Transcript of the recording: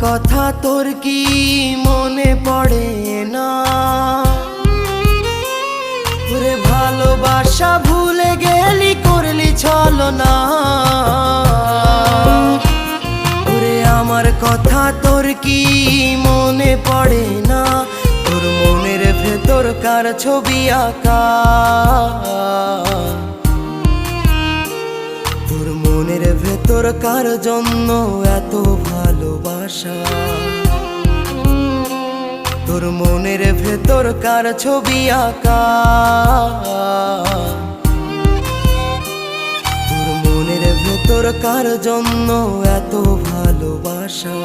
কথা তোর কি মনে পড়ে না? ওরে ভালোবাসা ভুলে গেলি, করলি ছলনা। ওরে আমার কথা তোর কি মনে পড়ে না? তোর মনের ভেতর কার ছবি আঁকা? তোর মনের ভেতর কার জন্য এত ভালোবাসা? তোর মনের ভেতর কার ছবি আঁকা? তোর মনের ভেতর কার জন্য এত ভালোবাসা?